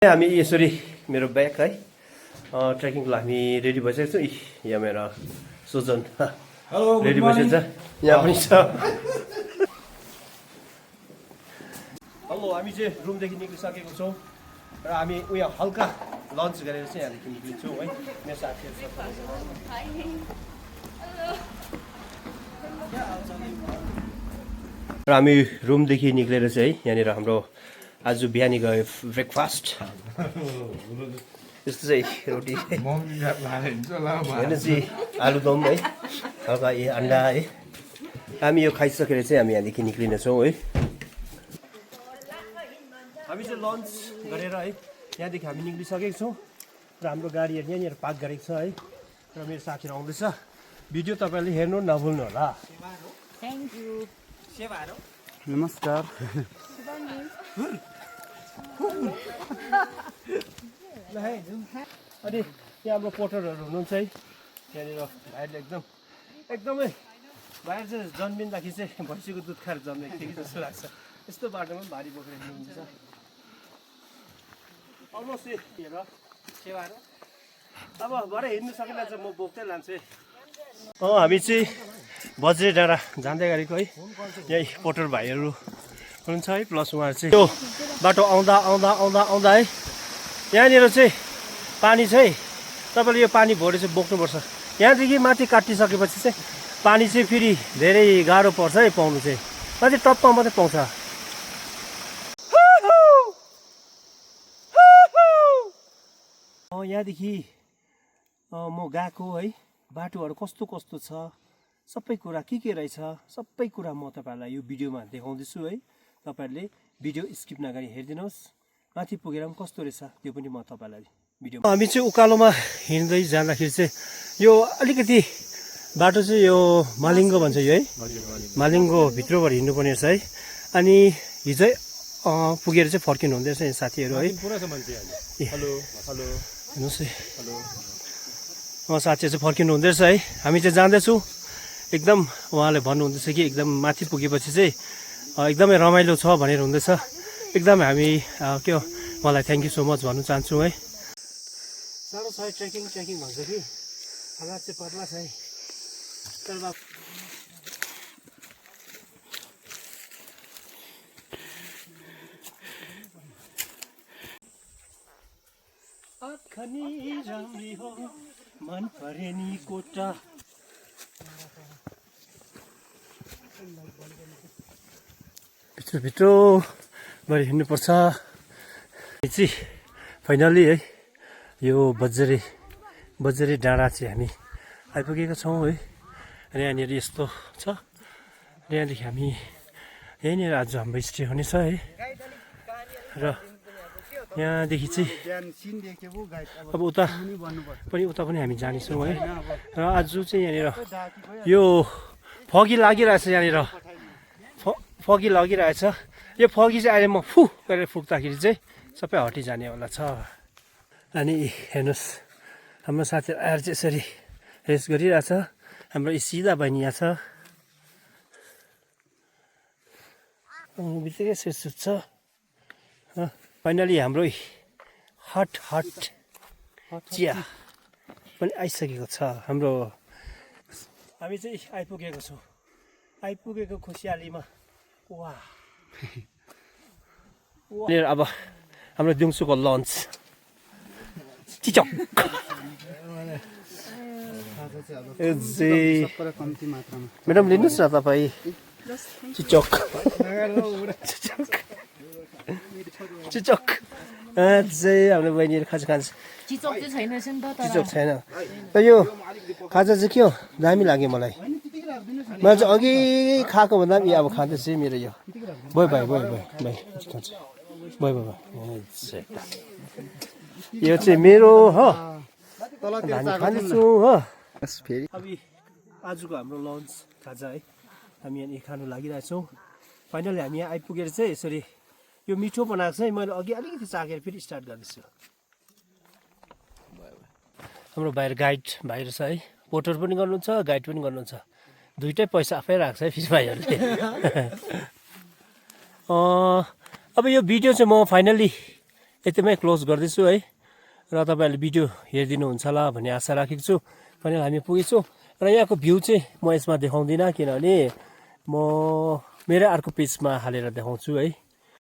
हामी यसरी मेरो ब्याग है ट्रेकिङको लागि हामी रेडी भइसकेको छु। यहाँ मेरो सुजन रेडी भइसकेको छ, यहाँ पनि छ। हेलो, हामी चाहिँ रुमदेखि निक्लिसकेको छौँ र हामी उयो हल्का लन्च गरेर चाहिँ यहाँदेखि निक्लिन्छौँ है। मेरो साथीहरू र हामी रुमदेखि निक्लेर चाहिँ यहाँनिर हाम्रो आज बिहानी गयो ब्रेकफास्ट यस्तो चाहिँ रोटी होइन चाहिँ आलुदम है, हल्का अन्डा है। हामी यो खाइसकेर चाहिँ हामी यहाँदेखि निक्लिनेछौँ है। हामी चाहिँ लन्च गरेर है यहाँदेखि हामी निक्लिसकेको छौँ र हाम्रो गाडीहरू यहाँनिर पार्क गरेको छ है। र मेरो साथीहरू आउँदैछ। भिडियो तपाईँले हेर्नु नभुल्नु होला। Thank you. नमस्कार। अनि यहाँ हाम्रो पोटरहरू हुनुहुन्छ है। यहाँनिर भाइले एकदमै बाहिर चाहिँ जन्मिँदाखेरि चाहिँ भैँसीको दुध खाएर जन्मेको थियो कि जस्तो लाग्छ। यस्तो बाटोमा पनि भारी बोकेर हिँड्नुहुन्छ। अलमोस्ट हेर सेवाहरू अब भरे हिँड्नु सकेन चाहिँ म बोक्दै लान्छु है। हामी चाहिँ बज्रे डाँडा जाँदै गरेको है। यही पोटर भाइहरू हुनुहुन्छ है, प्लस उहाँहरू चाहिँ यो बाटो आउँदा आउँदा आउँदा आउँदा है यहाँनिर चाहिँ पानी चाहिँ तपाईँले यो पानी भरे चाहिँ बोक्नुपर्छ। यहाँदेखि माथि काटिसकेपछि चाहिँ पानी चाहिँ फेरि धेरै गाह्रो पर्छ है पाउनु चाहिँ। माथि टप्पमा मात्रै पाउँछ। यहाँदेखि म गएको है, बाटोहरू कस्तो कस्तो छ, सबै कुरा के रहेछ, सबै कुरा म तपाईँहरूलाई यो भिडियोमा देखाउँदैछु है। तपाईँहरूले भिडियो स्किप नगरी हेरिदिनुहोस्। माथि पुगेर पनि कस्तो रहेछ त्यो पनि म तपाईँलाई भिडियो। हामी चाहिँ उकालोमा हिँड्दै जाँदाखेरि चाहिँ यो अलिकति बाटो चाहिँ यो मालिङ्गो भन्छ यो है, मालिङ्गो भित्रबाट हिँड्नुपर्ने रहेछ है। अनि हिजो पुगेर चाहिँ फर्किनु हुँदैछ यहाँ साथीहरू है। हेर्नुहोस् है, साथीहरू चाहिँ फर्किनु हुँदैछ है। हामी चाहिँ जाँदैछौँ। एकदम उहाँले भन्नुहुँदैछ कि एकदम माथि पुगेपछि चाहिँ एकदमै रमाइलो छ भनेर हुँदैछ। एकदम हामी के हो मलाई थ्याङ्क यू सो मच भन्नु चाहन्छु है। साह्रो छ है ट्रेकिङ भन्छ कि हालत चाहिँ पत्ला छ है। आँखनी राम्री हो मन परे नि कोटा। भित्रभरि हिँड्नुपर्छ चाहिँ फाइनली है। यो बज्रे डाँडा चाहिँ हामी आइपुगेका छौँ है। अनि यहाँनिर यस्तो छ। यहाँदेखि हामी यहीँनिर आज हाम्रो स्टे हुनेछ है। र यहाँदेखि चाहिँ अब उता पनि हामी जानेछौँ है। र आज चाहिँ यहाँनिर यो फगी लागिरहेछ, यहाँनिर फगी लागिरहेछ। यो फगी चाहिँ अहिले म फु गरेर फुक्दाखेरि चाहिँ सबै हटिजानेवाला छ। अनि हेर्नुहोस् हाम्रो साथीहरू आएर चाहिँ यसरी रेस्ट गरिरहेछ। हाम्रो सिधा बहिनी यहाँ छ, बित्तिकै सुट छ। फाइनली हाम्रो हट चिया पनि आइसकेको छ हाम्रो। हामी चाहिँ आइपुगेको छौँ। आइपुगेको खुसियालीमा वाह। अब हाम्रो दिउँसोको लन्च चिचक म्याडम लिनुहोस् न तपाईँ चिचक अझै हाम्रो बहिनीहरू खाजा खान्छ। चिचोक चाहिँ छैन नि त। चिचोक छैन। यो खाजा चाहिँ के हो दामी लाग्यो मलाई। मैले चाहिँ अघि खाएको भन्दा पनि अब खाँदैछु मेरो यो भयो यो चाहिँ मेरो हो हामी खाँदैछौँ हो। अब आजको हाम्रो लन्च खाजा है हामी यहाँ खानु लागिरहेछौँ। फाइनली हामी यहाँ आइपुगेर चाहिँ यसरी यो मिठो बनाएको छ है। मैले अघि अलिकति चाखेर फेरि स्टार्ट गर्दैछु। हाम्रो बाहिर गाइड भाइहरू छ है, पोटर पनि गर्नुहुन्छ गाइड पनि गर्नुहुन्छ। दुइटै पैसा आफै राख्छ है फिस भाइहरूले। अब यो भिडियो चाहिँ म फाइनल्ली यतिमै क्लोज गर्दैछु है र तपाईँहरूले भिडियो हेरिदिनुहुन्छ होला भन्ने आशा राखेको छु फाइनल हामी पुगेछौँ र यहाँको भ्यू चाहिँ म यसमा देखाउँदिनँ किनभने म मेरो अर्को पेजमा हालेर देखाउँछु है